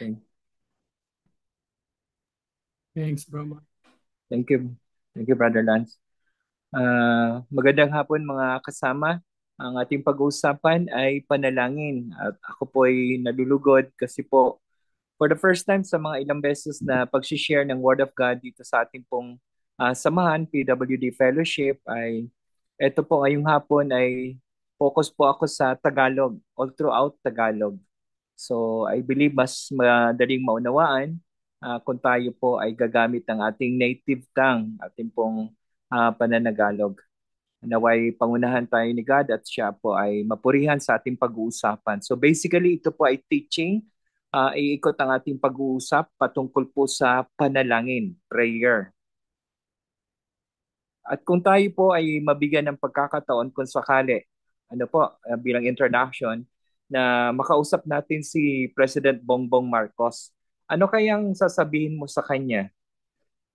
Okay. Thanks, bro. Thank you. Thank you, Brother Lance. Magandang hapon mga kasama. Ang ating pag-uusapan ay panalangin. At ako po ay nalulugod kasi po for the first time sa mga ilang beses na pag-share ng Word of God dito sa ating pong samahan, PWD Fellowship, ay ito po ngayong hapon ay focus po ako sa Tagalog, all throughout Tagalog. So I believe mas madaling maunawaan kung tayo po ay gagamit ng ating native tongue, ating pong pananagalog. Naway pangunahan tayo ni God at siya po ay mapurihan sa ating pag-uusapan. So basically ito po ay teaching, iikot ang ating pag-uusap patungkol po sa panalangin, prayer. At kung tayo po ay mabigyan ng pagkakataon kung sakali, ano po, bilang introduction, na makausap natin si President Bongbong Marcos, ano kayang sasabihin mo sa kanya?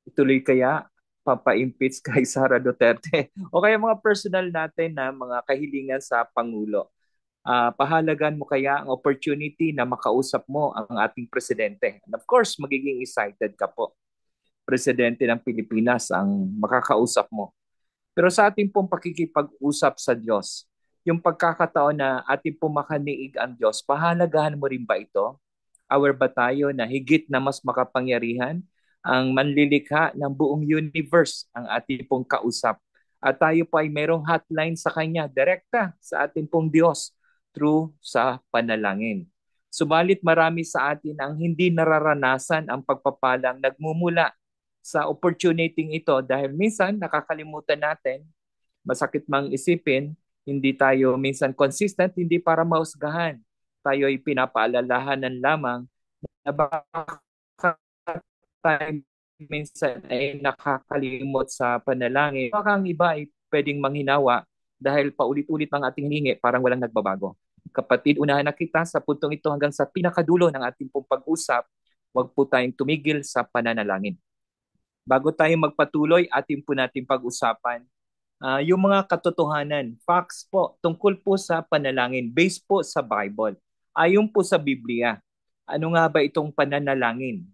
Ituloy kaya papa-impeach kay Sara Duterte? O kaya mga personal natin na mga kahilingan sa Pangulo? Pahalagan mo kaya ang opportunity na makausap mo ang ating presidente? And of course, magiging excited ka po. Presidente ng Pilipinas ang makakausap mo. Pero sa ating pong pakikipag-usap sa Diyos, yung pagkakataon na ating pong makaniig ang Diyos, pahalagahan mo rin ba ito? Aware ba tayo na higit na mas makapangyarihan ang manlilikha ng buong universe ang ating pong kausap? At tayo po ay mayroong hotline sa Kanya, direkta sa ating pong Diyos through sa panalangin. Subalit marami sa atin ang hindi nararanasan ang pagpapalang nagmumula sa opportunity ito dahil minsan nakakalimutan natin, masakit mang isipin, hindi tayo minsan consistent, hindi para mahusgahan. Tayo ay pinapaalalahanan lamang na baka tayo minsan ay nakakalimot sa panalangin. Baka ang iba ay pwedeng manghinawa dahil paulit-ulit ang ating hiningi, parang walang nagbabago. Kapatid, unahan na kita sa puntong ito hanggang sa pinakadulo ng ating pong pag-usap. Huwag po tayong tumigil sa pananalangin. Bago tayo magpatuloy, atin po natin pag-usapan yung mga katotohanan, facts po, tungkol po sa panalangin, based po sa Bible. Ayon po sa Biblia, ano nga ba itong pananalangin?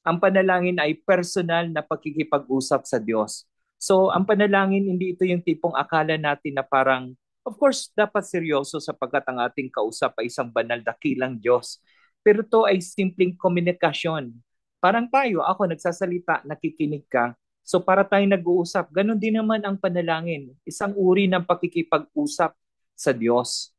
Ang panalangin ay personal na pakikipag-usap sa Diyos. So, ang panalangin, hindi ito yung tipong akala natin na parang, of course, dapat seryoso sapagkat ang ating kausap ay isang banal dakilang Diyos. Pero ito ay simpleng komunikasyon. Parang tayo, ako nagsasalita, nakikinig ka. So para tayong nag-uusap, ganun din naman ang panalangin. Isang uri ng pakikipag-usap sa Diyos.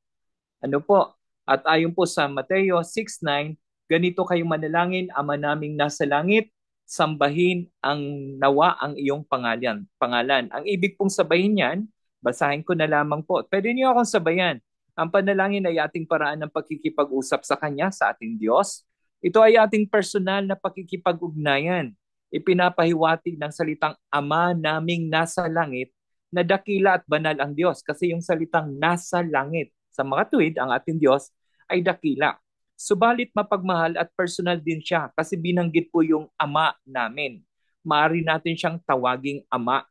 Ano po? At ayon po sa Mateo 6:9, ganito kayong manalangin, Ama naming nasa langit, sambahin ang nawa ang iyong pangalan. Ang ibig pong sabahin niyan, basahin ko na lamang po. Pwede niyo akong sabayan. Ang panalangin ay ating paraan ng pakikipag-usap sa Kanya, sa ating Diyos. Ito ay ating personal na pakikipag-ugnayan. Ipinapahiwatig ng salitang Ama naming nasa langit na dakila at banal ang Diyos kasi yung salitang nasa langit sa mga tuwid, ang ating Diyos ay dakila. Subalit mapagmahal at personal din siya kasi binanggit po yung Ama namin. Maaari natin siyang tawaging Ama.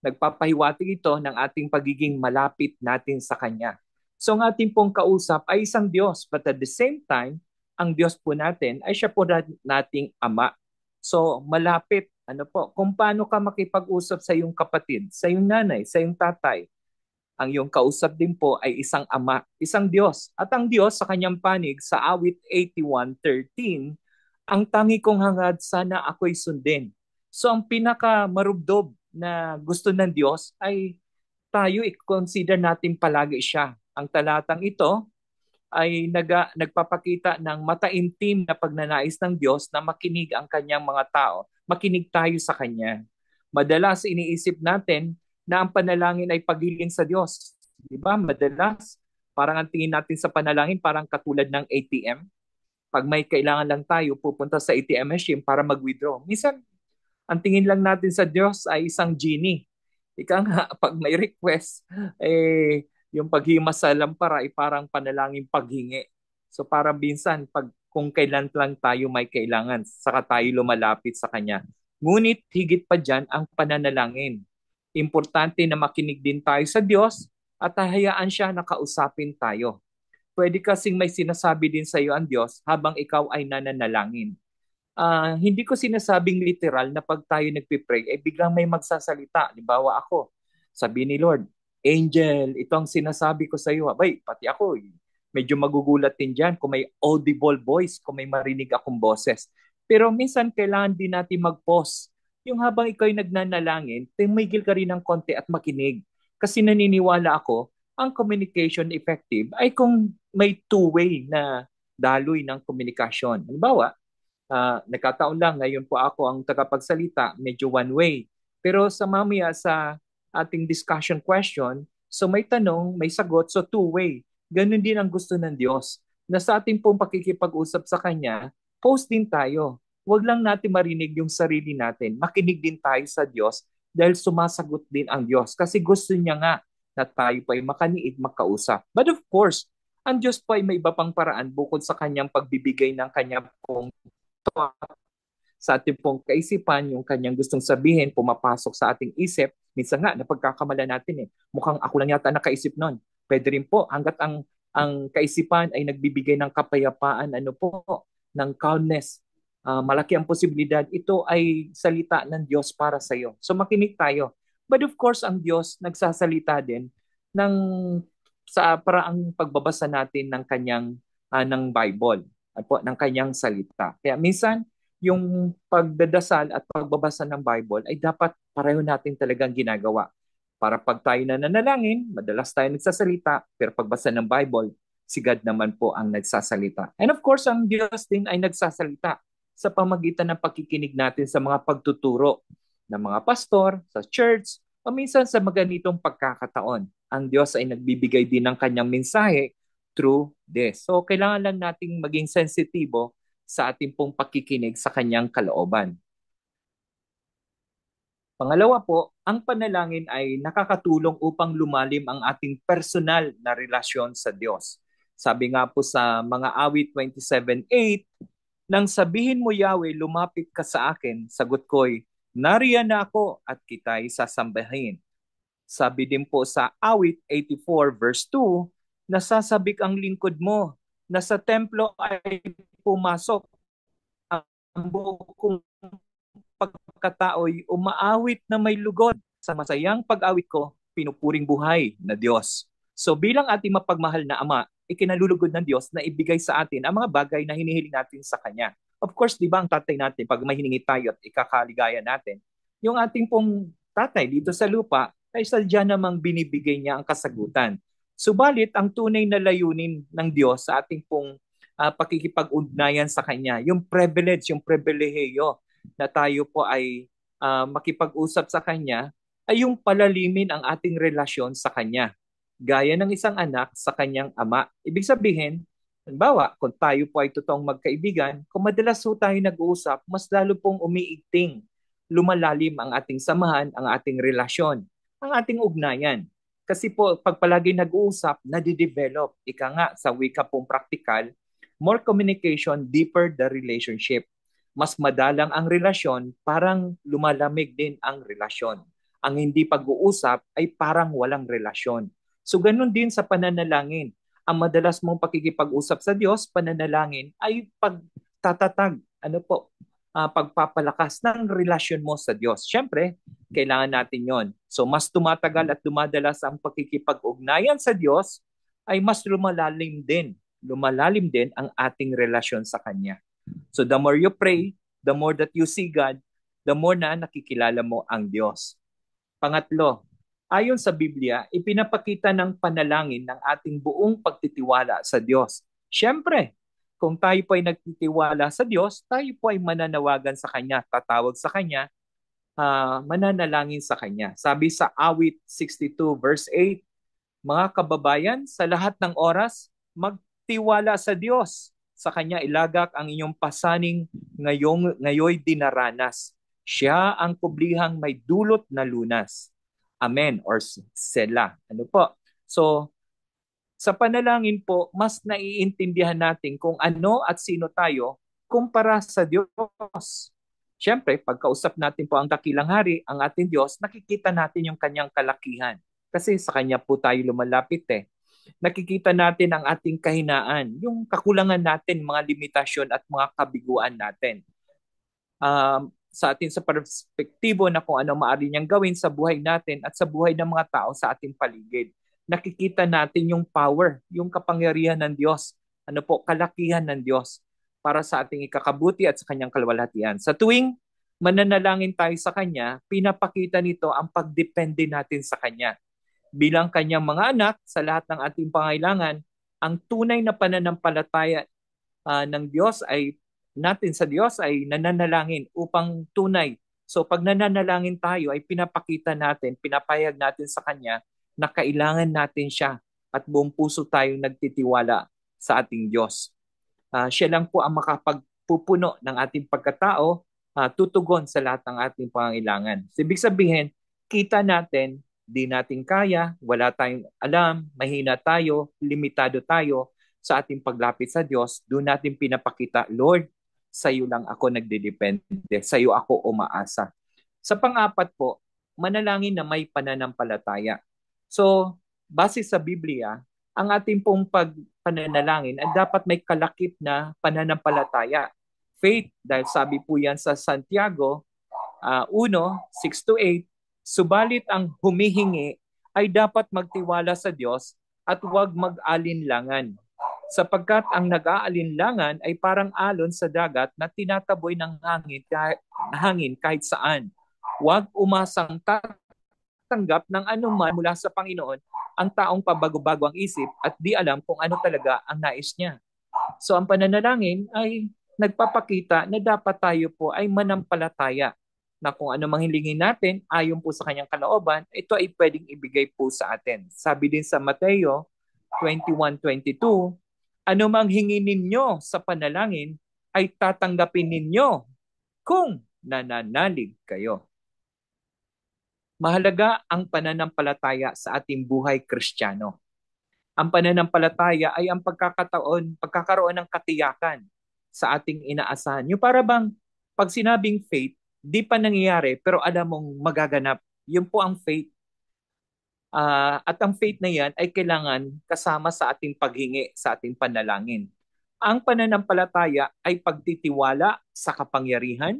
Nagpapahiwatig ito ng ating pagiging malapit natin sa Kanya. So ang ating pong kausap ay isang Diyos, but at the same time, ang Diyos po natin ay siya po nating Ama. So malapit, ano po, kung paano ka makipag-usap sa iyong kapatid, sa iyong nanay, sa iyong tatay, ang iyong kausap din po ay isang ama, isang Diyos. At ang Diyos sa kanyang panig sa awit 81:13, ang tangi kong hangad sana ako'y sundin. So ang pinaka marubdob na gusto ng Diyos ay tayo i-consider natin palagi siya. Ang talatang ito ay nagpapakita ng mataimtim na pagnanais ng Diyos na makinig ang kanyang mga tao. Makinig tayo sa kanya. Madalas iniisip natin na ang panalangin ay paghiling sa Diyos. Di ba? Madalas, parang ang tingin natin sa panalangin parang katulad ng ATM. Pag may kailangan lang tayo, pupunta sa ATM machine para mag-withdraw. Minsan, ang tingin lang natin sa Diyos ay isang genie. Ika nga, pag may request, yung paghimas sa lampara ay parang panalangin paghingi. So para minsan, kung kailan lang tayo may kailangan, saka tayo lumalapit sa Kanya. Ngunit higit pa dyan ang pananalangin. Importante na makinig din tayo sa Diyos at hayaan siya na kausapin tayo. Pwede kasing may sinasabi din sa iyo ang Diyos habang ikaw ay nananalangin. Hindi ko sinasabing literal na pag tayo nagpipray, eh biglang may magsasalita. Halimbawa ako, sabi ni Lord, Angel, ito ang sinasabi ko sa iyo. Abay, pati ako, medyo magugulat din dyan kung may audible voice, kung may marinig akong boses. Pero minsan kailangan din natin mag-pause. Yung habang ikaw ay nagnanalangin, tumigil ka rin ng konti at makinig. Kasi naniniwala ako, ang communication effective ay kung may two-way na daloy ng komunikasyon. Halimbawa, nagkataon lang, ngayon po ako ang tagapagsalita, medyo one way. Pero sa mamaya sa ating discussion question, so may tanong, may sagot, so two-way. Ganun din ang gusto ng Diyos. Na sa ating pong pakikipag-usap sa Kanya, post din tayo. Huwag lang natin marinig yung sarili natin. Makinig din tayo sa Diyos dahil sumasagot din ang Diyos. Kasi gusto niya nga na tayo pa ay makaniig, makausap. But of course, ang Diyos pa ay may iba pang paraan bukod sa kanyang pagbibigay ng kanyang pong sa ating pong kaisipan, yung kanyang gustong sabihin, pumapasok sa ating isip. Minsan nga, napagkakamala natin eh. Mukhang ako lang yata nakaisip nun. Pwede rin po, hanggat ang kaisipan ay nagbibigay ng kapayapaan, ano po, ng calmness. Malaki ang posibilidad. Ito ay salita ng Diyos para sa iyo. So makinig tayo. But of course, ang Diyos nagsasalita din ng sa paraang pagbabasa natin ng kanyang ng Bible po, ng kanyang salita. Kaya minsan, yung pagdadasal at pagbabasa ng Bible ay dapat pareho natin talagang ginagawa. Para pag tayo nananalangin, madalas tayo nagsasalita, pero pagbasa ng Bible, si God naman po ang nagsasalita. And of course, ang Diyos din ay nagsasalita sa pamagitan ng pakikinig natin sa mga pagtuturo ng mga pastor, sa church, o minsan sa maganitong pagkakataon. Ang Diyos ay nagbibigay din ng kanyang mensahe through this. So, kailangan lang nating maging sensitibo sa ating pong pakikinig sa kanyang kalooban. Pangalawa po, ang panalangin ay nakakatulong upang lumalim ang ating personal na relasyon sa Diyos. Sabi nga po sa mga awit 27:8, nang sabihin mo Yahweh, lumapit ka sa akin, sagot ko'y, nariyan na ako at kita'y sasambahin. Sabi din po sa awit 84 verse 2, nasasabik ang lingkod mo, na sa templo ay pumasok ang buong pagkatao'y umaawit na may lugod. Sa masayang pag-awit ko, pinupuring buhay na Diyos. So bilang ating mapagmahal na Ama, ikinalulugod ng Diyos na ibigay sa atin ang mga bagay na hinihiling natin sa Kanya. Of course, di ba ang tatay natin, pag may hiningi tayo at ikakaligaya natin, yung ating pong tatay dito sa lupa, ay sadya namang binibigay niya ang kasagutan. Subalit, ang tunay na layunin ng Diyos sa ating pong pakikipag-ugnayan sa Kanya, yung privilege, yung pribilehiyo na tayo po ay makipag-usap sa Kanya, ay yung palalimin ang ating relasyon sa Kanya. Gaya ng isang anak sa kanyang ama. Ibig sabihin, halimbawa, kung tayo po ay totoong magkaibigan, kung madalas po tayo nag-uusap, mas lalo pong umiigting, lumalalim ang ating samahan, ang ating relasyon, ang ating ugnayan. Kasi po, pag palagi nag-uusap, nadidevelop. Ika nga, sa wika pong praktikal, more communication, deeper the relationship. Mas madalang ang relasyon, parang lumalamig din ang relasyon. Ang hindi pag-uusap ay parang walang relasyon. So ganun din sa pananalangin. Ang madalas mong pakikipag-usap sa Diyos, pananalangin, ay pagtatatag, pagpapalakas ng relasyon mo sa Diyos. Siyempre, kailangan natin yon. So mas tumatagal at dumadalas ang pakikipag-ugnayan sa Diyos, ay mas lumalalim din ang ating relasyon sa Kanya. So the more you pray, the more that you see God, the more na nakikilala mo ang Diyos. Pangatlo, ayon sa Biblia, ipinapakita ng panalangin ng ating buong pagtitiwala sa Diyos. Siyempre, kung tayo po ay nagtitiwala sa Diyos, tayo po ay mananawagan sa Kanya, tatawag sa Kanya, mananalangin sa Kanya. Sabi sa awit 62 verse 8, mga kababayan, sa lahat ng oras, magtiwala sa Diyos. Sa Kanya ilagak ang inyong pasaning ngayoy dinaranas. Siya ang kublihang may dulot na lunas. Amen or Selah. Ano po? So, sa panalangin po, mas naiintindihan natin kung ano at sino tayo kumpara sa Diyos. Siyempre, pagkausap natin po ang dakilang hari, ang ating Diyos, nakikita natin yung kanyang kalakihan. Kasi sa kanya po tayo lumalapit eh. Nakikita natin ang ating kahinaan, yung kakulangan natin, mga limitasyon at mga kabiguan natin. Sa atin sa perspektibo na kung ano maaari niyang gawin sa buhay natin at sa buhay ng mga tao sa ating paligid. Nakikita natin yung power, yung kapangyarihan ng Diyos, kalakihan ng Diyos para sa ating ikakabuti at sa kanyang kalwalhatian. Sa tuwing mananalangin tayo sa kanya, pinapakita nito ang pagdepende natin sa kanya. Bilang kanyang mga anak, sa lahat ng ating pangailangan, ang tunay na pananampalataya ng Diyos ay natin sa Diyos ay nananalangin upang tunay. So pag nananalangin tayo ay pinapakita natin, pinapayag natin sa Kanya na kailangan natin siya at buong puso tayong nagtitiwala sa ating Diyos. Siya lang po ang makapagpupuno ng ating pagkatao, tutugon sa lahat ng ating pangangailangan. So, ibig sabihin, kita natin, di natin kaya, wala tayong alam, mahina tayo, limitado tayo sa ating paglapit sa Diyos. Doon natin pinapakita, Lord, sa iyo lang ako nagdedepende, sa iyo ako umaasa. Sa pang-apat po, manalangin na may pananampalataya. So, base sa Biblia, ang ating pong pananalangin ay dapat may kalakip na pananampalataya. Faith, dahil sabi po yan sa Santiago 1:6-8, subalit ang humihingi ay dapat magtiwala sa Diyos at huwag mag-alinlangan. Sapagkat ang nag-aalinlangan ay parang alon sa dagat na tinataboy ng hangin kahit saan. Huwag umasang tatanggap ng anuman mula sa Panginoon ang taong pabago-bago ang isip at di alam kung ano talaga ang nais niya. So ang pananalangin ay nagpapakita na dapat tayo po ay manampalataya na kung ano mang hilingin natin ayon po sa kanyang kalooban, ito ay pwedeng ibigay po sa atin. Sabi din sa Mateo 21:22, ano mang hingin ninyo sa panalangin ay tatanggapin ninyo kung nananalig kayo. Mahalaga ang pananampalataya sa ating buhay Kristiyano. Ang pananampalataya ay ang pagkakaroon ng katiyakan sa ating inaasahan. Yung para bang pag sinabing faith, di pa nangyayari pero alam mong magaganap. Yun po ang faith. At ang faith na yan ay kailangan kasama sa ating paghingi, sa ating panalangin. Ang pananampalataya ay pagtitiwala sa kapangyarihan,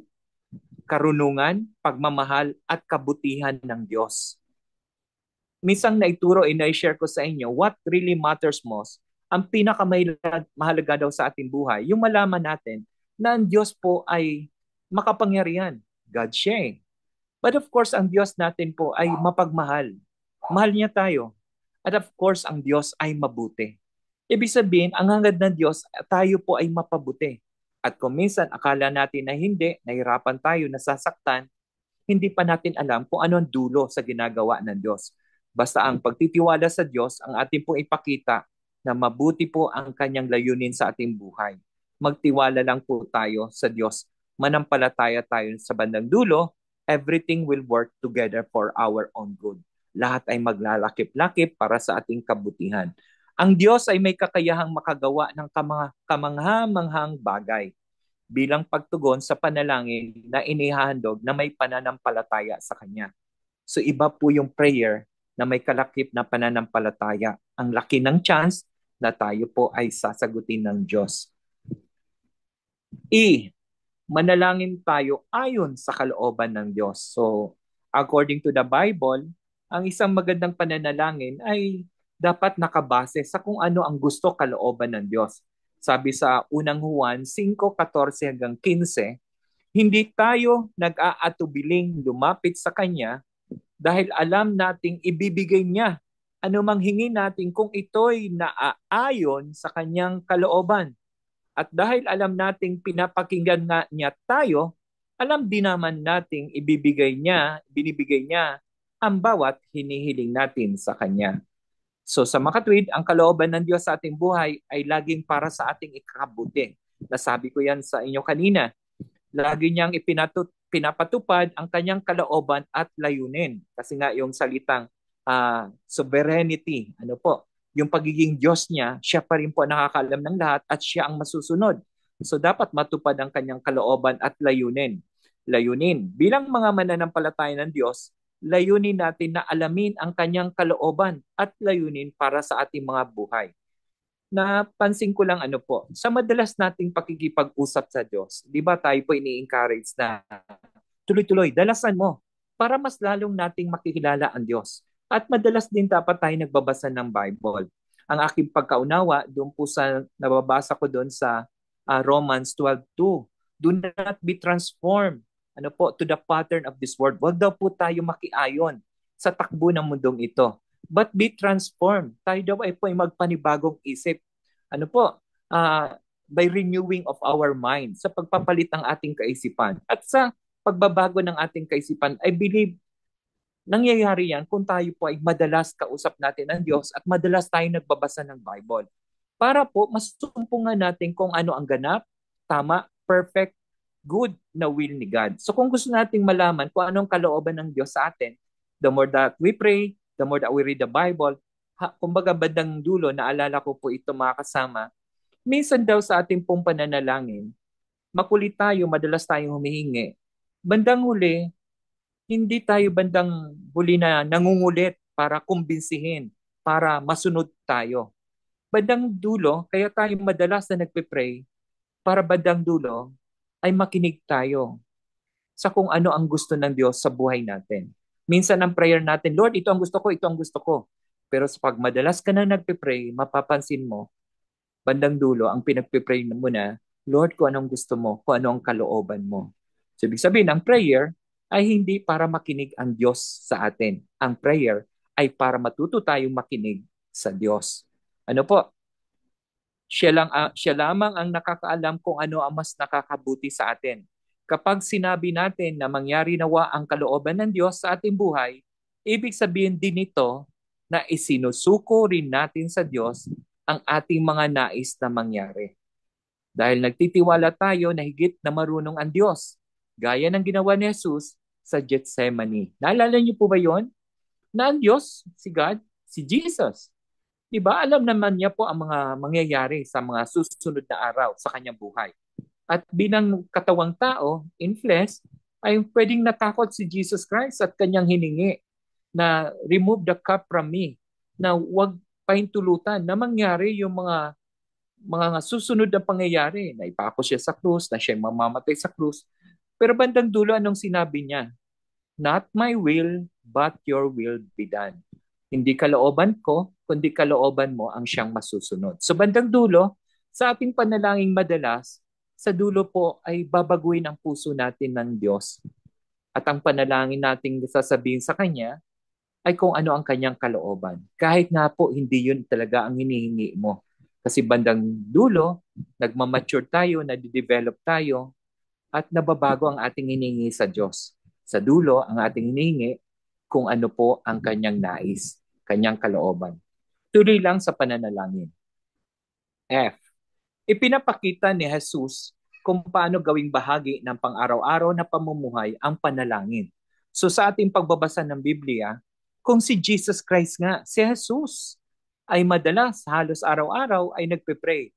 karunungan, pagmamahal at kabutihan ng Diyos. Minsan naituro na-share ko sa inyo what really matters most, ang pinakamahalaga daw sa ating buhay, yung malaman natin na ang Diyos po ay makapangyarihan. God siya. But of course, ang Diyos natin po ay mapagmahal. Mahal niya tayo. At of course, ang Diyos ay mabuti. Ibig sabihin, ang hangad ng Diyos, tayo po ay mapabuti. At kung minsan akala natin na hindi, nahirapan tayo, nasasaktan, hindi pa natin alam kung ano ang dulo sa ginagawa ng Diyos. Basta ang pagtitiwala sa Diyos, ang ating pong ipakita na mabuti po ang kanyang layunin sa ating buhay. Magtiwala lang po tayo sa Diyos. Manampalataya tayo sa bandang dulo, everything will work together for our own good. Lahat ay maglalakip-lakip para sa ating kabutihan. Ang Diyos ay may kakayahang makagawa ng kamangha-manghang bagay bilang pagtugon sa panalangin na inihahandog na may pananampalataya sa Kanya. So iba po yung prayer na may kalakip na pananampalataya. Ang laki ng chance na tayo po ay sasagutin ng Diyos. Manalangin tayo ayon sa kalooban ng Diyos. So according to the Bible, ang isang magandang pananalangin ay dapat nakabase sa kung ano ang gusto kalooban ng Diyos. Sabi sa unang Juan 5:14-15, hindi tayo nag-aatubiling lumapit sa Kanya dahil alam nating ibibigay niya anumang hingin natin kung ito'y naaayon sa Kanyang kalooban. At dahil alam nating pinapakinggan niya tayo, alam din naman nating binibigay niya ang bawat hinihiling natin sa Kanya. So sa makatwid, ang kalooban ng Diyos sa ating buhay ay laging para sa ating ikakabuti. Nasabi ko yan sa inyo kanina. Lagi niyang pinapatupad ang kanyang kalooban at layunin. Kasi nga yung salitang sovereignty, yung pagiging Diyos niya, siya pa rin po nakakaalam ng lahat at siya ang masusunod. So dapat matupad ang kanyang kalooban at layunin. Bilang mga mananampalataya ng Diyos, layunin natin na alamin ang kanyang kalooban at layunin para sa ating mga buhay. Napansin ko lang ano po, sa madalas nating pakikipag-usap sa Diyos, di ba tayo po ini-encourage na tuloy-tuloy, dalasan mo para mas lalong nating makikilala ang Diyos. At madalas din dapat tayo nagbabasa ng Bible. Ang aking pagkaunawa, doon po sa nababasa ko doon sa Romans 12:2, do not be transformed to the pattern of this world. Huwag daw po tayo makiayon sa takbo ng mundong ito. But be transformed. Tayo daw ay po ay magpanibagong isip. Ano po? By renewing of our mind, sa pagpapalit ng ating kaisipan. At sa pagbabago ng ating kaisipan, I believe nangyayari yan kung tayo po ay madalas kausap natin ng Diyos at madalas tayo nagbabasa ng Bible. Para po masumpungan natin kung ano ang ganap, tama, perfect, good na will ni God. So kung gusto nating malaman kung anong kalooban ng Diyos sa atin, the more that we pray, the more that we read the Bible, kumbaga bandang dulo, naalala ko po ito mga kasama, minsan daw sa ating pong pananalangin, makulit tayo, madalas tayong humihingi. Bandang huli, hindi tayo bandang huli na nangungulit para kumbinsihin, para masunod tayo. Bandang dulo, kaya tayo madalas na nagpe-pray, para bandang dulo ay makinig tayo sa kung ano ang gusto ng Diyos sa buhay natin. Minsan ang prayer natin, Lord, ito ang gusto ko, ito ang gusto ko. Pero sa pag madalas ka na nagpe-pray, mapapansin mo, bandang dulo, ang pinagpe-pray mo na, Lord, kung anong gusto mo, kung ano ang kalooban mo. So, ibig sabihin, ang prayer ay hindi para makinig ang Diyos sa atin. Ang prayer ay para matuto tayong makinig sa Diyos. Ano po? Siya lamang ang nakakaalam kung ano ang mas nakakabuti sa atin. Kapag sinabi natin na mangyari nawa ang kalooban ng Diyos sa ating buhay, ibig sabihin din nito na isinusuko rin natin sa Diyos ang ating mga nais na mangyari. Dahil nagtitiwala tayo na higit na marunong ang Diyos, gaya ng ginawa ni Jesus sa Gethsemane. Naalala niyo po ba yon? Na ang Diyos, si God, si Jesus, diba? Alam naman niya po ang mga mangyayari sa mga susunod na araw sa kanyang buhay. At bilang katawang tao, in flesh, ay pwedeng natakot si Jesus Christ at kanyang hiningi na remove the cup from me, na wag pahintulutan na mangyari yung mga susunod na pangyayari, na ipako siya sa krus, na siya mamamatay sa krus. Pero bandang dulo, anong sinabi niya? Not my will, but your will be done. Hindi kalooban ko, kundi kalooban mo ang siyang masusunod. So bandang dulo, sa ating panalangin madalas, sa dulo po ay babaguhin ang puso natin ng Diyos. At ang panalangin nating sasabihin sa Kanya ay kung ano ang Kanyang kalooban. Kahit nga po hindi yun talaga ang hinihingi mo. Kasi bandang dulo, nagmamature tayo, nade-develop tayo, at nababago ang ating hinihingi sa Diyos. Sa dulo, ang ating hinihingi kung ano po ang Kanyang nais, Kanyang kalooban. Tuloy lang sa pananalangin. F. Ipinapakita ni Jesus kung paano gawing bahagi ng pang-araw-araw na pamumuhay ang panalangin. So sa ating pagbabasa ng Biblia, kung si Jesus Christ nga, si Jesus, ay madalas, halos araw-araw ay nagpe-pray,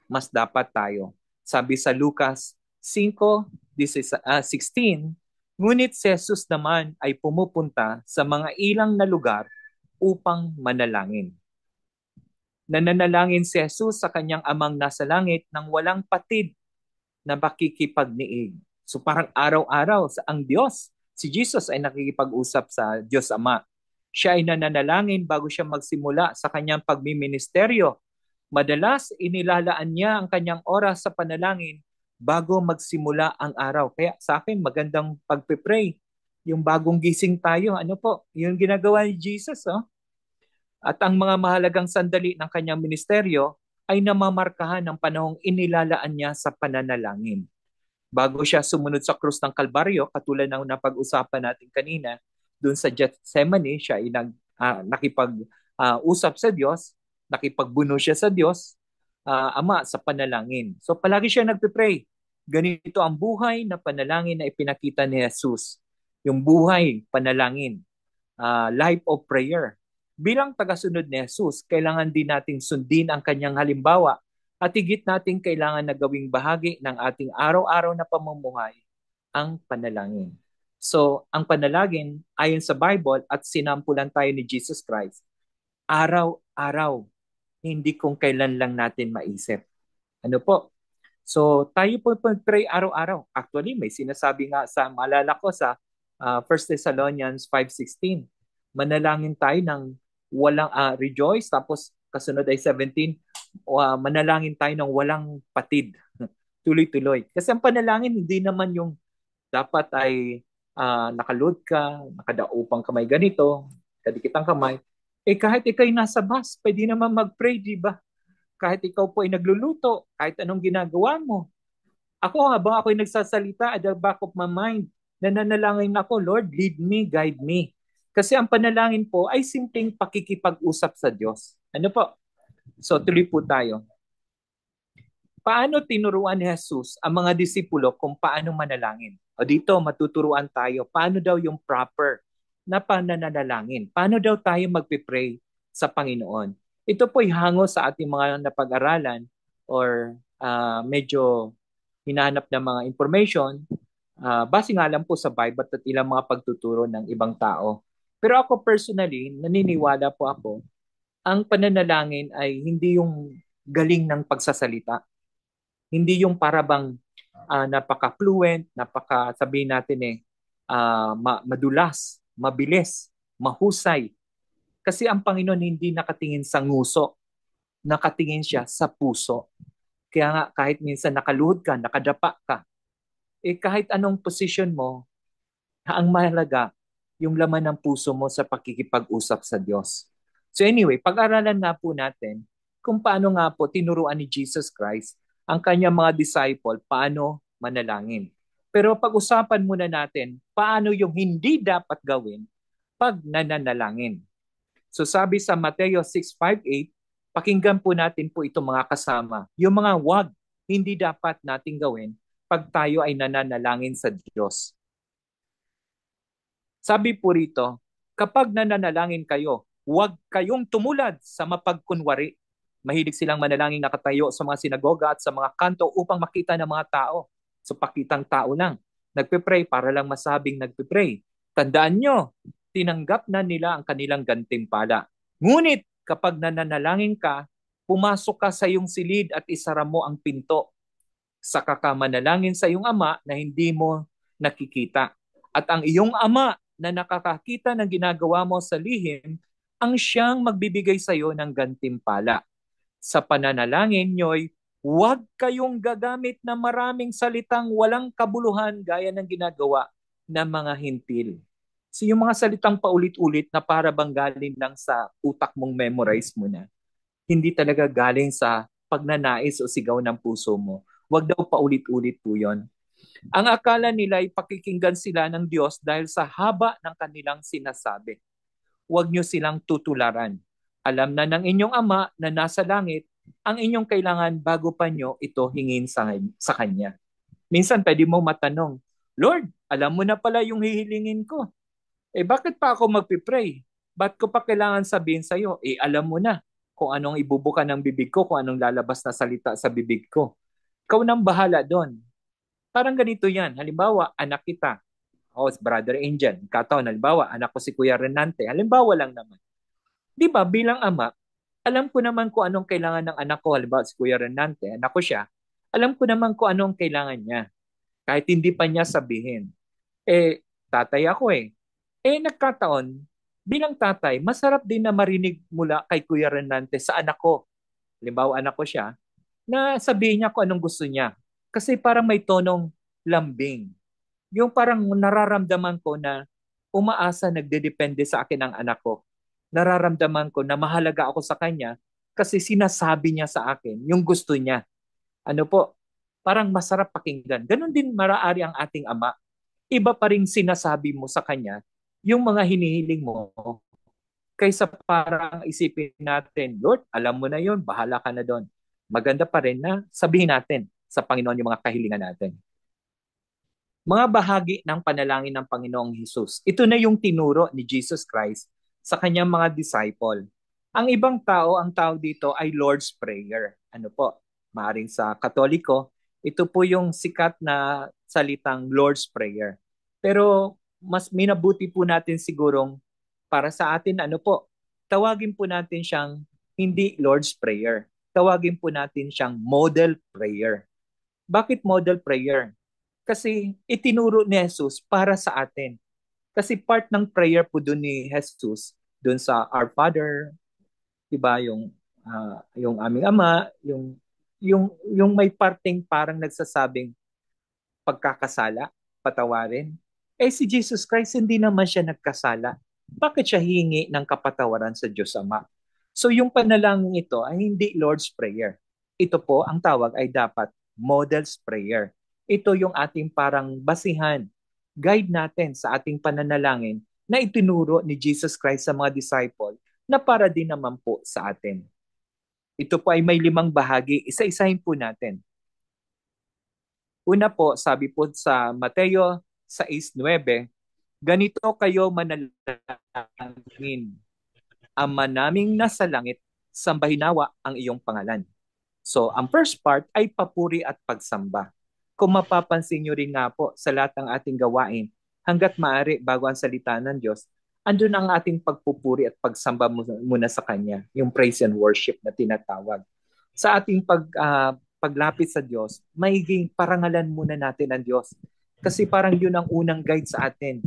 mas dapat tayo. Sabi sa Lucas 5:16, ngunit si Jesus naman ay pumupunta sa mga ilang na lugar upang manalangin. Nananalangin si Jesus sa kanyang amang nasa langit nang walang patid na makikipagniig. So parang araw-araw ang Diyos, si Jesus ay nakikipag-usap sa Diyos Ama. Siya ay nananalangin bago siya magsimula sa kanyang pagmiministeryo. Madalas inilalaan niya ang kanyang oras sa panalangin bago magsimula ang araw. Kaya sa akin magandang pagpe-pray. Yung bagong gising tayo, ano po, yung ginagawa ni Jesus, oh. At ang mga mahalagang sandali ng kanyang ministeryo ay namamarkahan ng panahong inilalaan niya sa pananalangin. Bago siya sumunod sa krus ng Kalbaryo, katulad ng napag-usapan natin kanina, doon sa Gethsemane, siya ay nakipag-usap sa Diyos, nakipagbuno siya sa Diyos, Ama, sa panalangin. So palagi siya nagpe-pray. Ganito ang buhay na panalangin na ipinakita ni Jesus. Yung buhay, panalangin, life of prayer. Bilang tagasunod ni Jesus, kailangan din nating sundin ang kanyang halimbawa at higit nating kailangan na gawing bahagi ng ating araw-araw na pamumuhay ang panalangin. So, ang panalangin ayon sa Bible at sinampulan tayo ni Jesus Christ, araw-araw, hindi kung kailan lang natin maisip. Ano po? So, tayo po pray araw-araw. Actually, may sinasabi nga sa, maalala ko sa 1 Thessalonians 5:16, manalangin tayo ng walang rejoice, tapos kasunod ay 17, manalangin tayo ng walang patid. Tuloy-tuloy. Kasi ang panalangin, hindi naman yung dapat ay nakaload ka, nakadaupang kamay ganito, kadikitang kamay. Eh kahit ikaw'y nasa bus, pwede naman mag-pray, di ba? Kahit ikaw po ay nagluluto, kahit anong ginagawa mo. Ako habang ako'y nagsasalita at the back of my mind, nananalangin ako, Lord, lead me, guide me. Kasi ang panalangin po ay simpleng pakikipag-usap sa Diyos. Ano po? So tuloy po tayo. Paano tinuruan ni Jesus ang mga disipulo kung paano manalangin? O dito, matuturuan tayo paano daw yung proper na pananalangin. Paano daw tayo magpipray sa Panginoon? Ito po'y hango sa ating mga napag-aralan or medyo hinahanap ng mga information. Base nga lang po sa Bible at ilang mga pagtuturo ng ibang tao. Pero ako personally, naniniwala po ako, ang pananalangin ay hindi yung galing ng pagsasalita. Hindi yung parabang napaka-fluent, sabihin natin madulas, mabilis, mahusay. Kasi ang Panginoon hindi nakatingin sa nguso, nakatingin siya sa puso. Kaya nga kahit minsan nakaluhod ka, nakadapa ka, kahit anong position mo, ang mahalaga yung laman ng puso mo sa pakikipag-usap sa Diyos. So anyway, pag-aralan nga po natin kung paano nga po tinuruan ni Jesus Christ ang kanyang mga disciple paano manalangin. Pero pag-usapan muna natin paano yung hindi dapat gawin pag nananalangin. So sabi sa Mateo 6:5-8, pakinggan po natin po itong mga kasama. Yung mga hindi dapat nating gawin pag tayo ay nananalangin sa Diyos. Sabi po rito, kapag nananalangin kayo, huwag kayong tumulad sa mapagkunwari. Mahilig silang manalangin nakatayo sa mga sinagoga at sa mga kanto upang makita ng mga tao. So pakitang tao lang. Nagpipray para lang masabing nagpipray. Tandaan nyo, tinanggap na nila ang kanilang gantimpala. Ngunit kapag nananalangin ka, pumasok ka sa iyong silid at isara mo ang pinto. Saka ka manalangin sa iyong ama na hindi mo nakikita. At ang iyong ama na nakakakita ng ginagawa mo sa lihim, ang siyang magbibigay sa iyo ng gantimpala. Sa pananalangin nyo'y huwag kayong gagamit ng maraming salitang walang kabuluhan gaya ng ginagawa ng mga hintil. So yung mga salitang paulit-ulit na para bang galing lang sa utak mong memorize mo na, hindi talaga galing sa pagnanais o sigaw ng puso mo. Huwag daw paulit-ulit po yon. Ang akala nila ay pakikinggan sila ng Diyos dahil sa haba ng kanilang sinasabi. Huwag nyo silang tutularan. Alam na ng inyong ama na nasa langit ang inyong kailangan bago pa nyo ito hingin sa Kanya. Minsan pwede mo matanong, Lord, alam mo na pala yung hihilingin ko. Bakit pa ako magpipray? Ba't ko pa kailangan sabihin sa'yo? Alam mo na kung anong ibubuka ng bibig ko, kung anong lalabas na salita sa bibig ko. Ikaw nang bahala doon. Parang ganito yan. Halimbawa, anak kita. Brother Angel. Kataon, halimbawa, anak ko si Kuya Renante. Halimbawa lang naman. Di ba, bilang ama, alam ko naman kung anong kailangan ng anak ko. Halimbawa, si Kuya Renante, anak ko siya. Alam ko naman kung anong kailangan niya. Kahit hindi pa niya sabihin. Tatay ako nagkataon, bilang tatay, masarap din na marinig mula kay Kuya Renante sa anak ko. Halimbawa, anak ko siya, na sabihin niya kung anong gusto niya. Kasi parang may tonong lambing. Yung parang nararamdaman ko na umaasa, nagdedepende sa akin ang anak ko. Nararamdaman ko na mahalaga ako sa kanya kasi sinasabi niya sa akin yung gusto niya. Ano po, parang masarap pakinggan. Ganon din maraari ang ating ama. Iba pa rin sinasabi mo sa kanya yung mga hinihiling mo kaysa parang isipin natin, Lord, alam mo na yun, bahala ka na doon. Maganda pa rin na sabihin natin sa Panginoon yung mga kahilingan natin. Mga bahagi ng panalangin ng Panginoong Hesus. Ito na yung tinuro ni Jesus Christ sa kanyang mga disciple. Ang ibang tao, ang tawag dito ay Lord's Prayer. Ano po? Maaring sa Katoliko, ito po yung sikat na salitang Lord's Prayer. Pero mas minabuti po natin sigurong para sa atin, ano po, tawagin po natin siyang hindi Lord's Prayer. Tawagin po natin siyang model prayer. Bakit model prayer? Kasi itinuro ni Jesus para sa atin. Kasi part ng prayer po doon ni Jesus, doon sa Our Father, 'di ba, yung aming Ama, yung may parteng parang nagsasabing pagkakasala, patawarin. Eh si Jesus Christ hindi naman siya nagkasala. Bakit siya hihingi ng kapatawaran sa Diyos Ama? So yung panalangin ito ay hindi Lord's Prayer. Ito po ang tawag ay dapat Model's Prayer. Ito yung ating parang basihan, guide natin sa ating pananalangin na itinuro ni Jesus Christ sa mga disciple na para din naman po sa atin. Ito po ay may 5 bahagi. Isa-isahin po natin. Una po, sabi po sa Mateo 6:9, ganito kayo manalangin. Ama naming nasa langit, sambahin nawa ang iyong pangalan. So, ang first part ay papuri at pagsamba. Kung mapapansin nyo rin nga po sa lahat ng ating gawain, hanggat maaari bago ang salita ng Diyos, andun ang ating pagpupuri at pagsamba muna sa Kanya, yung praise and worship na tinatawag. Sa ating paglapit sa Diyos, maiging parangalan muna natin ang Diyos. Kasi parang yun ang unang guide sa atin.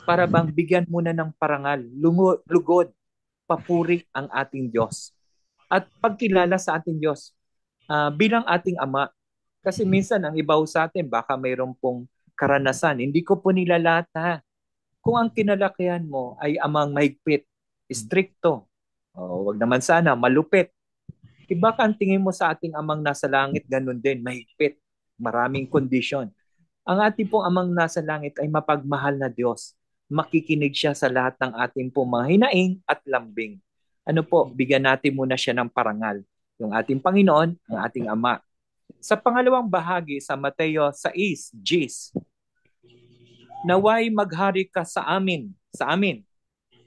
Para bang bigyan muna ng parangal, lugod, papuri ang ating Diyos. At pagkilala sa ating Diyos bilang ating Ama. Kasi minsan ang ibaw sa atin, baka mayroon pong karanasan. Hindi ko po nilalata. Kung ang kinalakihan mo ay amang mahigpit, stricto, wag naman sana, malupit. Iba ka ang tingin mo sa ating amang nasa langit, ganun din, mahigpit, maraming kondisyon. Ang ating pong amang nasa langit ay mapagmahal na Diyos. Makikinig siya sa lahat ng ating pong mga hinaing at lambing. Ano po, bigyan natin muna siya ng parangal. Yung ating Panginoon, ang ating Ama. Sa pangalawang bahagi sa Mateo 6, Gs, naway maghari ka sa amin.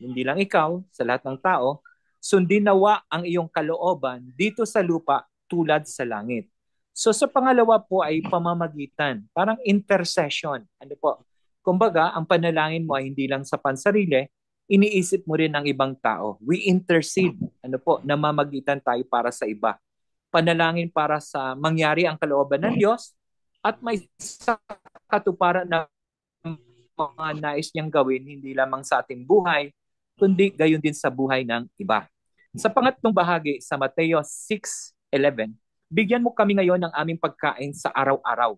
Hindi lang ikaw, sa lahat ng tao, sundin nawa ang iyong kalooban dito sa lupa tulad sa langit. So sa pangalawa po ay pamamagitan, parang intercession. Ano po? Kumbaga, ang panalangin mo ay hindi lang sa pansarili, iniisip mo rin ang ibang tao. We intercede. Ano po? Namamagitan tayo para sa iba. Panalangin para sa mangyari ang kalooban ng Diyos at may sa katuparan na mga nais niyang gawin hindi lamang sa ating buhay, kundi gayon din sa buhay ng iba. Sa pangatlong bahagi sa Mateo 6:11, bigyan mo kami ngayon ng aming pagkain sa araw-araw.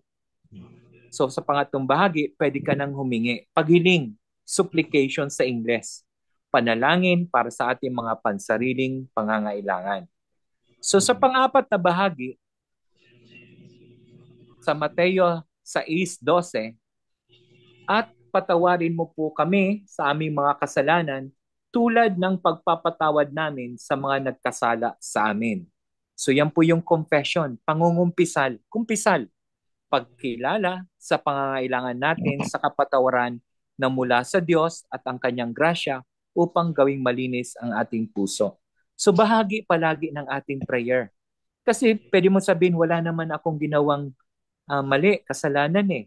So sa pangatlong bahagi, pwede ka nang humingi. Paghiling, supplication sa Ingles. Panalangin para sa ating mga pansariling pangangailangan. So sa pang-apat na bahagi, sa Mateo 6:12, at patawarin mo po kami sa aming mga kasalanan tulad ng pagpapatawad namin sa mga nagkasala sa amin. So yan po yung confession, pangungumpisal, kumpisal, pagkilala sa pangangailangan natin sa kapatawaran na mula sa Diyos at ang kanyang grasya upang gawing malinis ang ating puso. So bahagi palagi ng ating prayer. Kasi pwede mo sabihin, wala naman akong ginawang mali, kasalanan eh.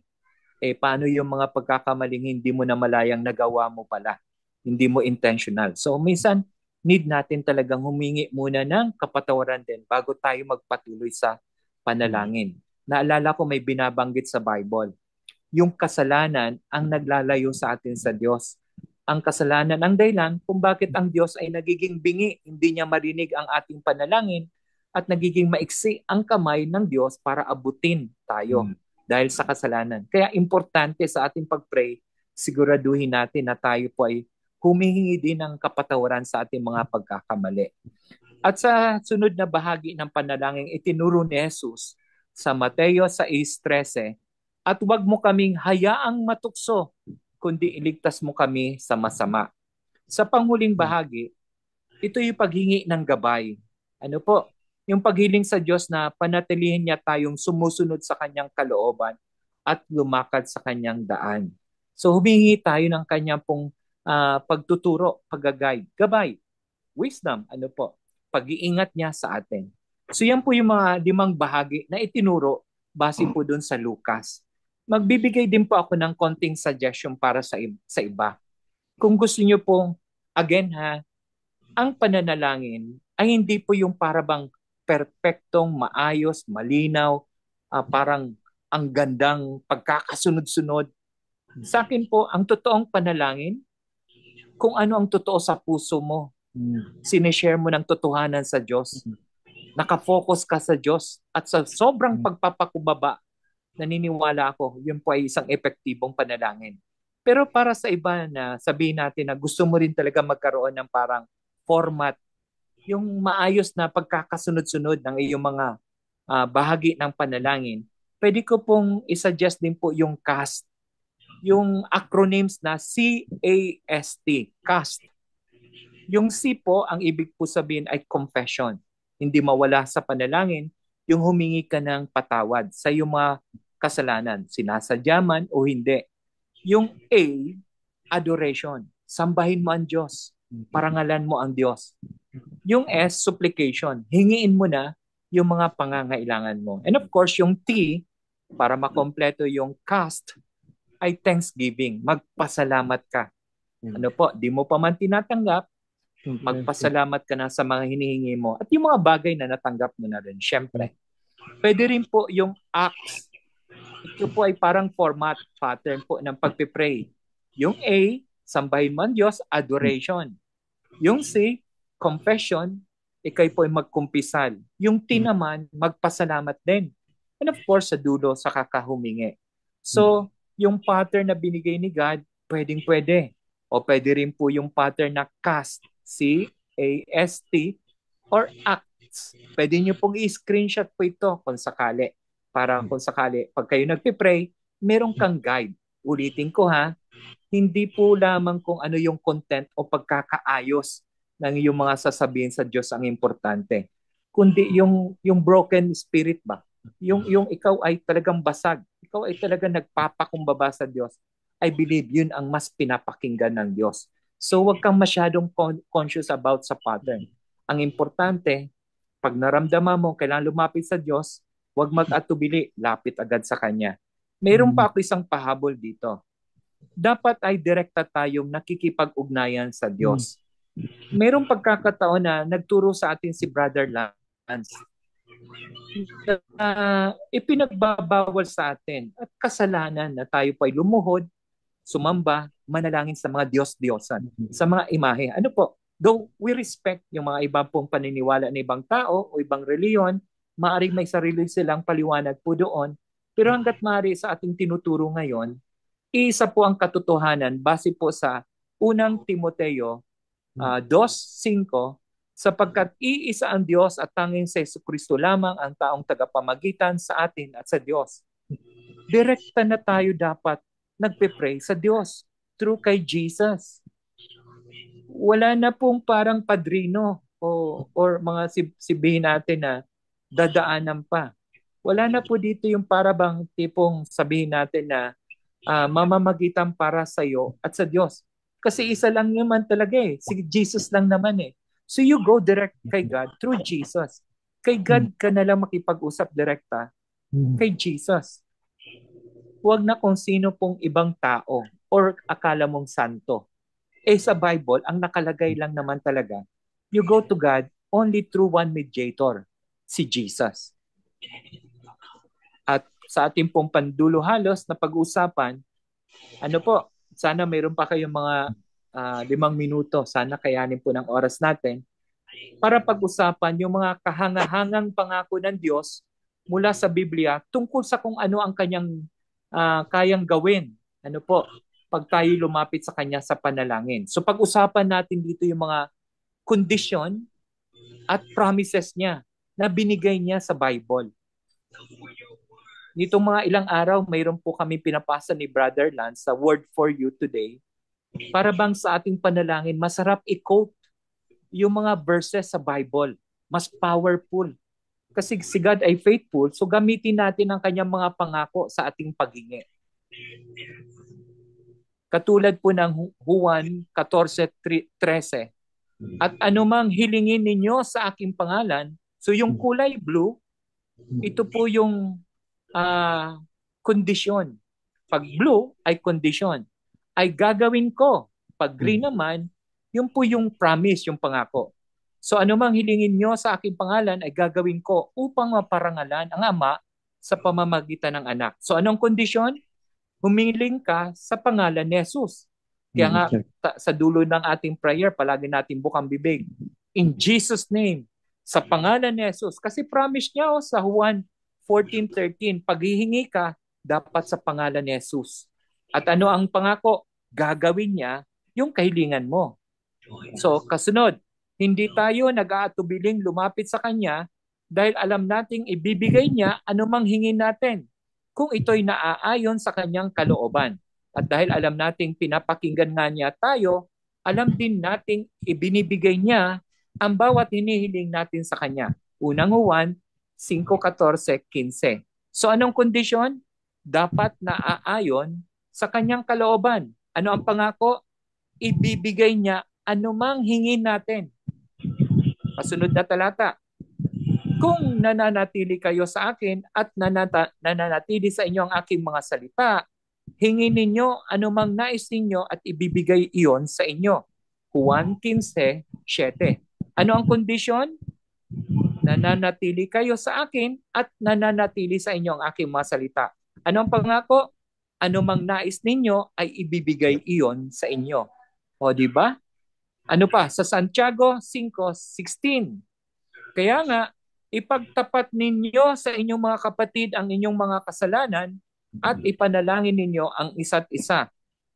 Paano yung mga pagkakamaling hindi mo na malayang nagawa mo pala? Hindi mo intentional. So minsan, need natin talagang humingi muna ng kapatawaran din bago tayo magpatuloy sa panalangin. Naalala ko may binabanggit sa Bible. Yung kasalanan ang naglalayo sa atin sa Diyos. Ang kasalanan ang dahilan kung bakit ang Diyos ay nagiging bingi, hindi niya marinig ang ating panalangin at nagiging maiksi ang kamay ng Diyos para abutin tayo dahil sa kasalanan. Kaya importante sa ating pag-pray, siguraduhin natin na tayo po ay humihingi din ng kapatawaran sa ating mga pagkakamali. At sa sunod na bahagi ng panalangin, itinuro ni Jesus sa Mateo 6:13, at huwag mo kaming hayaang matukso, kundi iligtas mo kami sa masama. Sa panghuling bahagi, ito yung paghingi ng gabay. Ano po? Yung paghiling sa Diyos na panatilihin niya tayong sumusunod sa kanyang kalooban at lumakad sa kanyang daan. So humingi tayo ng kanyang pong pagtuturo, pag-guide, gabay, wisdom, ano po, pag-iingat niya sa atin. So yan po yung mga 5 bahagi na itinuro base po dun sa Lucas. Magbibigay din po ako ng konting suggestion para sa iba. Kung gusto niyo pong, again ha, ang pananalangin ay hindi po yung parabang perpektong, maayos, malinaw, parang ang gandang pagkakasunod-sunod. Sa akin po, ang totoong panalangin, kung ano ang totoo sa puso mo, sinishare mo ng totohanan sa Diyos, nakafocus ka sa Diyos, at sa sobrang pagpapakubaba, naniniwala ako, yun po ay isang epektibong panalangin. Pero para sa iba na sabihin natin na gusto mo rin talaga magkaroon ng parang format, yung maayos na pagkakasunod-sunod ng iyong mga bahagi ng panalangin, pwede ko pong isuggest din po yung CAST, yung acronyms na CAST, CAST. Yung C po, ang ibig po sabihin ay confession. Hindi mawala sa panalangin yung humingi ka ng patawad sa iyong mga kasalanan, sinasadya man o hindi. Yung A, adoration. Sambahin mo ang Diyos. Parangalan mo ang Diyos. Yung S, supplication. Hingiin mo na yung mga pangangailangan mo. And of course, yung T, para makompleto yung cast, ay thanksgiving. Magpasalamat ka. Ano po, di mo pa man tinatanggap, magpasalamat ka na sa mga hinihingi mo. At yung mga bagay na natanggap mo na rin, syempre. Pwede rin po yung acts. Ito po ay parang format, pattern po ng pagpipray. Yung A, sambahin mo ang Diyos, adoration. Yung C, confession, ikay po ay magkumpisal. Yung T naman, magpasalamat din. And of course, sa dulo, sa kakahumingi. So, yung pattern na binigay ni God, pwedeng-pwede. O pwede rin po yung pattern na CAST, C-A-S-T, or ACTS. Pwede nyo pong i-screenshot po ito kung sakali. Para kung sakali, pag kayo nagpipray, meron kang guide. Ulitin ko ha, hindi po lamang kung ano yung content o pagkakaayos ng iyong mga sasabihin sa Diyos ang importante. Kundi yung broken spirit ba? Yung ikaw ay talagang basag. Ikaw ay talagang nagpapakumbaba sa Diyos. I believe yun ang mas pinapakinggan ng Diyos. So wag kang masyadong conscious about sa pattern. Ang importante, pag naramdaman mo kailangan lumapit sa Diyos, wag mag-atubili, lapit agad sa Kanya. Mayroon pa ako isang pahabol dito. Dapat ay direkta tayong nakikipag-ugnayan sa Diyos. Mayroong pagkakataon na nagturo sa atin si Brother Lance na ipinagbabawal sa atin at kasalanan na tayo pa ay lumuhod, sumamba, manalangin sa mga Diyos-Diyosan, sa mga imahe. Ano po? Though we respect yung mga iba pong paniniwala ng ibang tao o ibang reliyon, maaaring may sarili silang paliwanag po doon, pero hanggat maaari sa ating tinuturo ngayon, isa po ang katotohanan base po sa unang Timoteo 2:5, sapagkat iisa ang Diyos at tanging si Jesucristo lamang ang taong tagapamagitan sa atin at sa Diyos. Direkta na tayo dapat nagpe-pray sa Diyos through kay Jesus. Wala na pong parang padrino or mga sibihin natin na dadaanan pa. Wala na po dito yung parabang tipong sabihin natin na mamamagitan para sa iyo at sa Diyos. Kasi isa lang naman talaga eh. Si Jesus lang naman eh. So you go direct kay God through Jesus. Kay God ka na lang makipag-usap direkta kay Jesus. Huwag na kung sino pong ibang tao or akala mong santo. Eh sa Bible, ang nakalagay lang naman talaga, you go to God only through one mediator, si Jesus. At sa ating pong pandulo halos na pag-uusapan, ano po, sana mayroon pa kayong mga 5 minuto, sana kayanin po ng oras natin, para pag-usapan yung mga kahangahangang pangako ng Diyos mula sa Biblia tungkol sa kung ano ang kanyang kayang gawin. Ano po, pag tayo lumapit sa kanya sa panalangin. So pag-usapan natin dito yung mga condition at promises niya na binigay niya sa Bible. Nitong mga ilang araw, mayroon po kami pinapasa ni Brother Lance sa Word for You today. Para bang sa ating panalangin, masarap i-quote yung mga verses sa Bible. Mas powerful. Kasi si God ay faithful, so gamitin natin ang kanyang mga pangako sa ating paghingi. Katulad po ng Juan 14:13. At anumang hilingin ninyo sa aking pangalan, so yung kulay blue, ito po yung kondisyon. Pag blue ay condition. Ay gagawin ko. Pag green naman, yun po yung promise, yung pangako. So ano mang hilingin nyo sa aking pangalan ay gagawin ko upang maparangalan ang Ama sa pamamagitan ng anak. So anong kondisyon? Humiling ka sa pangalan ni Jesus. Kaya nga sa dulo ng ating prayer, palagi natin bukang bibig. In Jesus' name, sa pangalan ni Jesus. Kasi promise niya sa Juan 14:13, paghihingi ka, dapat sa pangalan ni Jesus. At ano ang pangako? Gagawin niya yung kahilingan mo. So kasunod, hindi tayo nag-aatubiling lumapit sa Kanya dahil alam nating ibibigay niya anumang hingin natin kung ito'y naaayon sa Kanyang kalooban. At dahil alam nating pinapakinggan nga niya tayo, alam din nating ibinibigay niya ang bawat hinihiling natin sa Kanya. Unang Juan 5:14-15. So anong kondisyon? Dapat naaayon sa Kanyang kalooban. Ano ang pangako? Ibibigay niya anumang hingin natin. Kasunod na talata. Kung nananatili kayo sa akin at nananatili sa inyo ang aking mga salita, hingin ninyo anumang nais ninyo at ibibigay iyon sa inyo. Juan 15:7. Ano ang kondisyon? Nananatili kayo sa akin at nananatili sa inyo ang aking mga salita. Ano ang pangako? Anumang nais ninyo ay ibibigay iyon sa inyo. O di ba? Ano pa? Sa Santiago 5:16. Kaya nga, ipagtapat ninyo sa inyong mga kapatid ang inyong mga kasalanan at ipanalangin ninyo ang isa't isa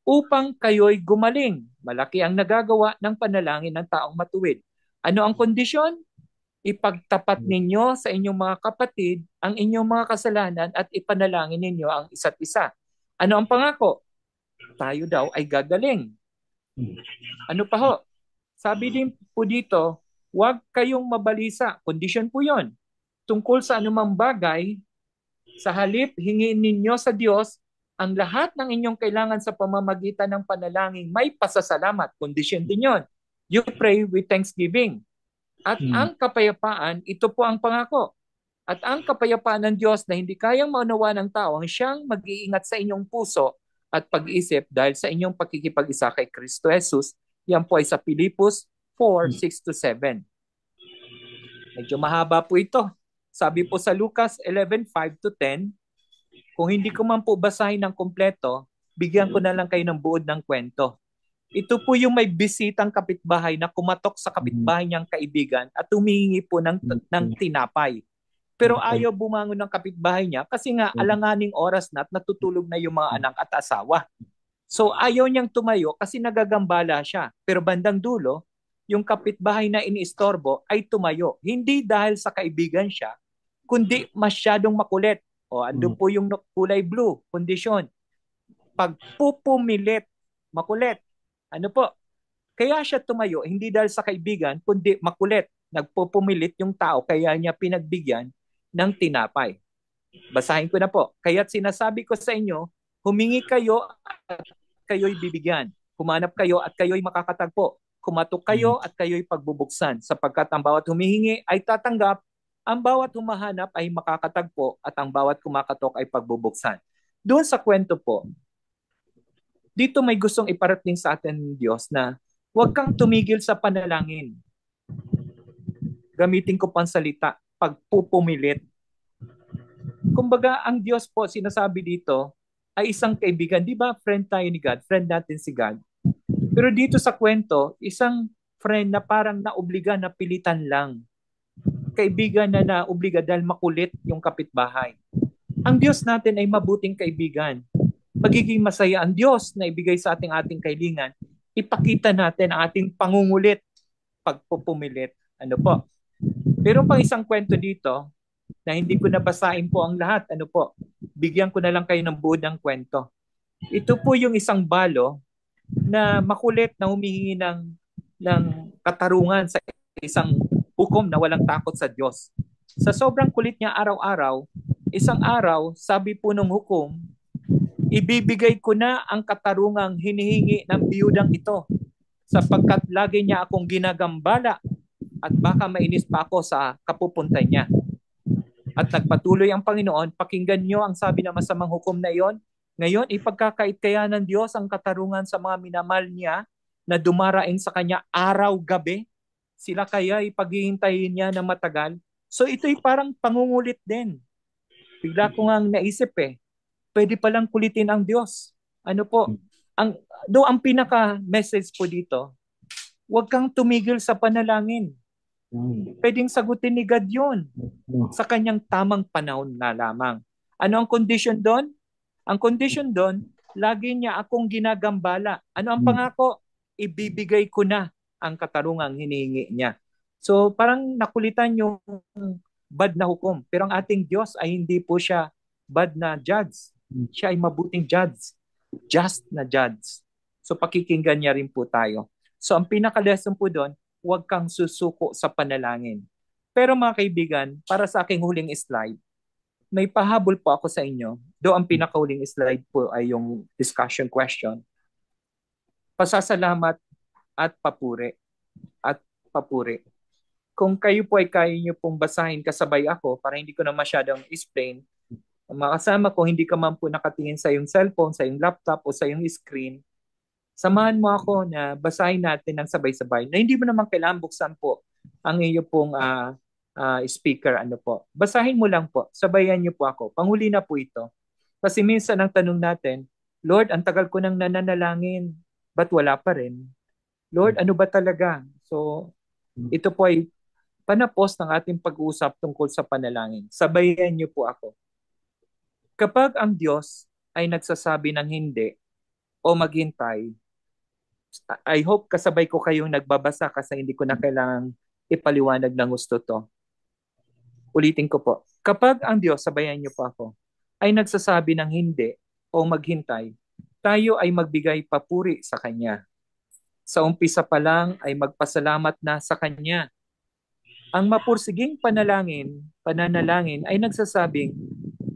upang kayo'y gumaling. Malaki ang nagagawa ng panalangin ng taong matuwid. Ano ang kondisyon? Ipagtapat ninyo sa inyong mga kapatid ang inyong mga kasalanan at ipanalangin ninyo ang isa't isa. Ano ang pangako? Tayo daw ay gagaling. Ano pa ho? Sabi din po dito, huwag kayong mabalisa. Kondisyon po yon. Tungkol sa anumang bagay, sa halip, hingin ninyo sa Diyos ang lahat ng inyong kailangan sa pamamagitan ng panalangin. May pasasalamat. Kondisyon din yon. You pray with thanksgiving. At ang kapayapaan, ito po ang pangako. At ang kapayapaan ng Diyos na hindi kayang maunawa ng tao, ang siyang mag-iingat sa inyong puso at pag-iisip dahil sa inyong pakikipag-isa kay Kristo Jesus. Yan po ay sa Pilipos 4:6-7. Medyo mahaba po ito. Sabi po sa Lucas 11:5-10, kung hindi ko man po basahin ng kompleto, bigyan ko na lang kayo ng buod ng kwento. Ito po yung may bisitang kapitbahay na kumatok sa kapitbahay niyang kaibigan at humihingi po ng tinapay. Pero ayaw bumangon ng kapitbahay niya kasi nga alanganing oras na at natutulog na yung mga anak at asawa. So ayaw niyang tumayo kasi nagagambala siya. Pero bandang dulo, yung kapitbahay na iniistorbo ay tumayo. Hindi dahil sa kaibigan siya, kundi masyadong makulit. O andun po yung kulay blue, kondisyon. Pagpupumilit, makulit. Ano po? Kaya siya tumayo, hindi dahil sa kaibigan, kundi makulit. Nagpupumilit yung tao, kaya niya pinagbigyan ng tinapay. Basahin ko na po. Kaya't sinasabi ko sa inyo, humingi kayo at kayo'y bibigyan. Humanap kayo at kayo'y makakatagpo. Kumatok kayo at kayo'y pagbubuksan. Sapagkat ang bawat humihingi ay tatanggap, ang bawat humahanap ay makakatagpo, at ang bawat kumakatok ay pagbubuksan. Doon sa kwento po, dito may gustong iparating sa atin ng Diyos na huwag kang tumigil sa panalangin. Gamitin ko pang salita, pagpupumilit. Kumbaga, ang Diyos po, sinasabi dito, ay isang kaibigan. Di ba, friend tayo ni God? Friend natin si God. Pero dito sa kwento, isang friend na parang naobliga na pilitan lang. Kaibigan na naobliga dahil makulit yung kapitbahay. Ang Diyos natin ay mabuting kaibigan. Magiging masaya ang Diyos na ibigay sa ating kailangan. Ipakita natin ang ating pangungulit, pagpupumilit. Ano po? Meron pang isang kwento dito na hindi ko nabasahin po ang lahat. Ano po? Bigyan ko na lang kayo ng buod ng kwento. Ito po yung isang balo na makulit na humihingi ng katarungan sa isang hukom na walang takot sa Diyos. Sa sobrang kulit niya araw-araw, isang araw, sabi po ng hukom, ibibigay ko na ang katarungang hinihingi ng biyudang ito sapagkat lagi niya akong ginagambala at baka mainis pa ako sa kapupunta niya. At nagpatuloy ang Panginoon, pakinggan niyo ang sabi ng masamang hukom na iyon, Ngayon, ipagkakait kaya ng Diyos ang katarungan sa mga minamahal niya na dumaraing sa kanya araw-gabi? Sila kaya ipaghihintayin niya ng matagal? So ito'y parang pangungulit din. Bigla ko nga naisip pwede palang kulitin ang Diyos. Ano po? Ang, ang pinaka-message po dito, huwag kang tumigil sa panalangin. Pwedeng sagutin ni God yun sa kanyang tamang panahon na lamang. Ano ang condition doon? Ang condition doon, lagi niya akong ginagambala. Ano ang pangako? Ibibigay ko na ang katarungang hinihingi niya. So parang nakulitan yung bad na hukom. Pero ang ating Diyos ay hindi po siya bad na judge. Siya ay mabuting judge. Just na judge. So pakikinggan niya rin po tayo. So ang pinaka-lesson po doon, huwag kang susuko sa panalangin. Pero mga kaibigan, para sa aking huling slide, may pahabol po ako sa inyo. Do ang pinakahuling slide po ay yung discussion question. Pasasalamat at papuri. At papuri. Kung kayo po ay kaya nyo pong basahin kasabay ako para hindi ko na masyadong explain, makasama ko hindi ka man po nakatingin sa yung cellphone, sa yung laptop o sa yung screen, samahan mo ako na basahin natin ng sabay-sabay na hindi mo naman kailangan buksan po ang iyo pong speaker. Ano po. Basahin mo lang po. Sabayan niyo po ako. Panghuli na po ito. Kasi minsan ang tanong natin, Lord, ang tagal ko nang nananalangin. Ba't wala pa rin? Lord, ano ba talaga? So, ito po ay panapos ng ating pag-uusap tungkol sa panalangin. Sabayan niyo po ako. Kapag ang Diyos ay nagsasabi ng hindi o maghintay, I hope kasabay ko kayong nagbabasa kasi hindi ko na kailangang ipaliwanag ng gusto to. Ulitin ko po. Kapag ang Diyos, sabayan niyo po ako, ay nagsasabi ng hindi o maghintay, tayo ay magbigay papuri sa Kanya. Sa umpisa pa lang ay magpasalamat na sa Kanya. Ang mapursiging pananalangin ay nagsasabing,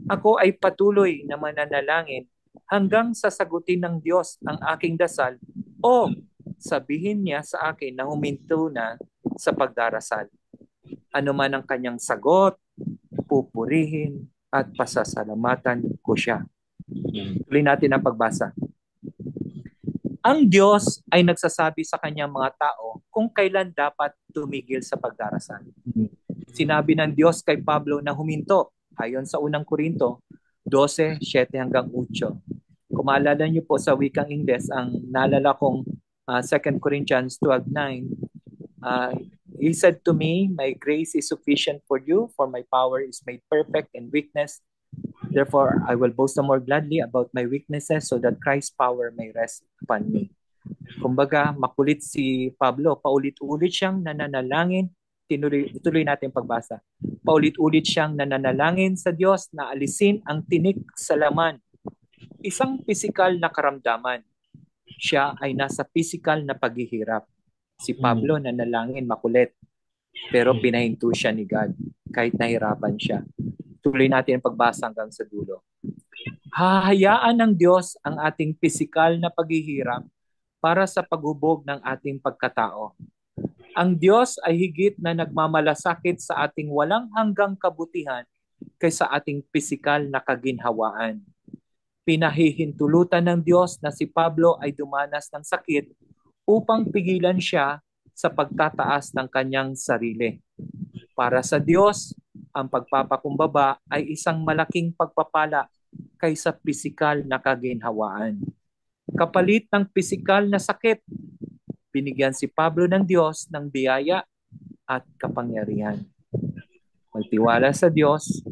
ako ay patuloy na mananalangin hanggang sasagutin ng Diyos ang aking dasal o sabihin niya sa akin na huminto na sa pagdarasal. Ano man ang kanyang sagot, pupurihin at pasasalamatan ko siya. Tuloy natin ang pagbasa. Ang Diyos ay nagsasabi sa kanyang mga tao kung kailan dapat tumigil sa pagdarasal. Sinabi ng Diyos kay Pablo na huminto ayon sa unang Korinto 12:7 hanggang 8. Kung maalala niyo po sa wikang Ingles, ang naalala kong 2 Corinthians 12:9, He said to me, my grace is sufficient for you, for my power is made perfect in weakness. Therefore, I will boast the more gladly about my weaknesses so that Christ's power may rest upon me. Kumbaga, makulit si Pablo. Paulit-ulit siyang nananalangin. Tuloy natin pagbasa. Paulit-ulit siyang nananalangin sa Diyos na alisin ang tinik sa laman. Isang pisikal na karamdaman. Siya ay nasa pisikal na paghihirap. Si Pablo nanalangin makulit. Pero pinahinto siya ni God kahit nahirapan siya. Tuloy natin ang pagbasa hanggang sa dulo. Hahayaan ng Diyos ang ating pisikal na paghihirap para sa paghubog ng ating pagkatao. Ang Diyos ay higit na nagmamalasakit sa ating walang hanggang kabutihan kaysa ating pisikal na kaginhawaan. Pinahihintulutan ng Diyos na si Pablo ay dumanas ng sakit upang pigilan siya sa pagtataas ng kanyang sarili. Para sa Diyos, ang pagpapakumbaba ay isang malaking pagpapala kaysa pisikal na kaginhawaan. Kapalit ng pisikal na sakit, binigyan si Pablo ng Diyos ng biyaya at kapangyarihan. Magtiwala sa Diyos,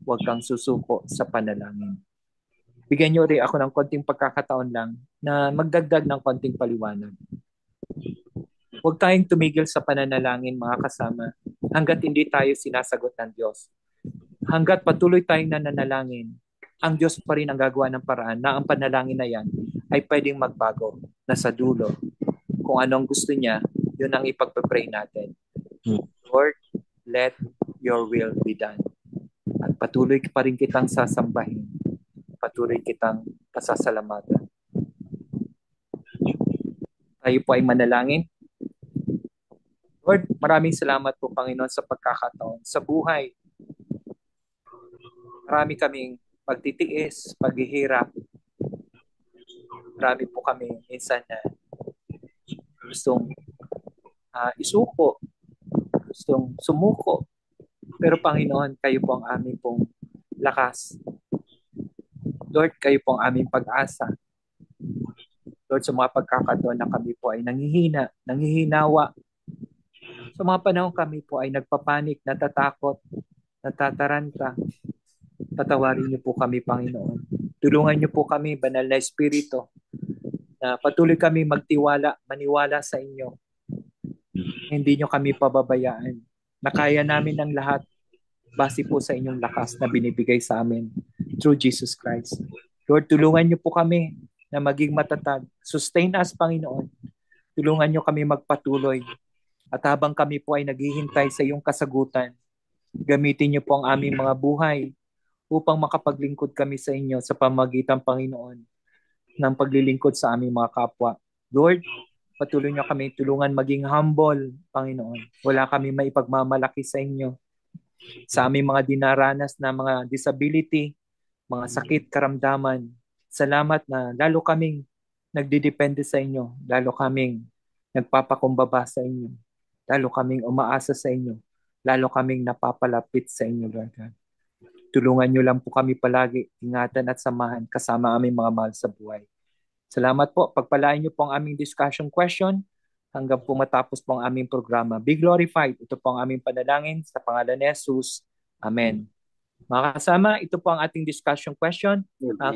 huwag kang susuko sa panalangin. Bigyan niyo rin ako ng konting pagkakataon lang na magdagdag ng konting paliwanag. Huwag tayong tumigil sa pananalangin, mga kasama, hanggat hindi tayo sinasagot ng Diyos. Hanggat patuloy tayong nananalangin, ang Diyos pa rin ang gagawa ng paraan na ang panalangin na yan ay pwedeng magbago na sa dulo. Kung anong gusto niya, yun ang ipagpapray natin. Lord, let your will be done. At patuloy pa rin kitang sasambahin. Patuloy kitang pasasalamatan. Tayo po ay manalangin. Lord, maraming salamat po, Panginoon, sa pagkakataon. Sa buhay, marami kaming pagtitiis, paghihirap, Marami po kami minsan na gustong isuko, gustong sumuko. Pero Panginoon, kayo po ang aming pong lakas. Lord, kayo po ang aming pag-asa. Lord, sa mga pagkakataon na kami po ay nanghihina, nanghihinawa. Sa mga panahon kami po ay nagpapanik, natatakot, natataranta. Patawarin niyo po kami, Panginoon. Tulungan niyo po kami, Banal na Espiritu, na patuloy kami magtiwala, maniwala sa inyo. Hindi niyo kami pababayaan. Na kaya namin ang lahat base po sa inyong lakas na binibigay sa amin through Jesus Christ. Lord, tulungan niyo po kami na maging matatag. Sustain us, Panginoon. Tulungan niyo kami magpatuloy. At habang kami po ay naghihintay sa iyong kasagutan, gamitin niyo po ang aming mga buhay upang makapaglingkod kami sa inyo sa pamagitan, Panginoon, ng paglilingkod sa aming mga kapwa. Lord, patuloy niyo kami tulungan maging humble, Panginoon. Wala kami maipagmamalaki sa inyo. Sa aming mga dinaranas na mga disability, mga sakit, karamdaman, salamat na lalo kaming nagdidepende sa inyo, lalo kaming nagpapakumbaba sa inyo, lalo kaming umaasa sa inyo, lalo kaming napapalapit sa inyo, Lord God. Tulungan niyo lang po kami palagi, ingatan at samahan kasama aming mga mahal sa buhay. Salamat po. Pagpalain niyo po ang aming discussion question hanggang po matapos po ang aming programa. Be glorified. Ito po ang aming panalangin sa pangalan ni Jesus. Amen. Mga kasama, ito po ang ating discussion question.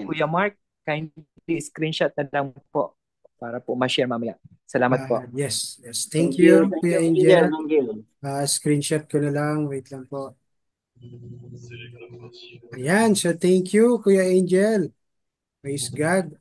Kuya Mark, kindly screenshot na lang po para po ma-share mamaya. Salamat po. Yes, yes. Thank Thank you. you, Thank Kuya you, Angel. Angel. Screenshot ko na lang. Wait lang po. Ayan, so thank you, Kuya Angel. Praise God.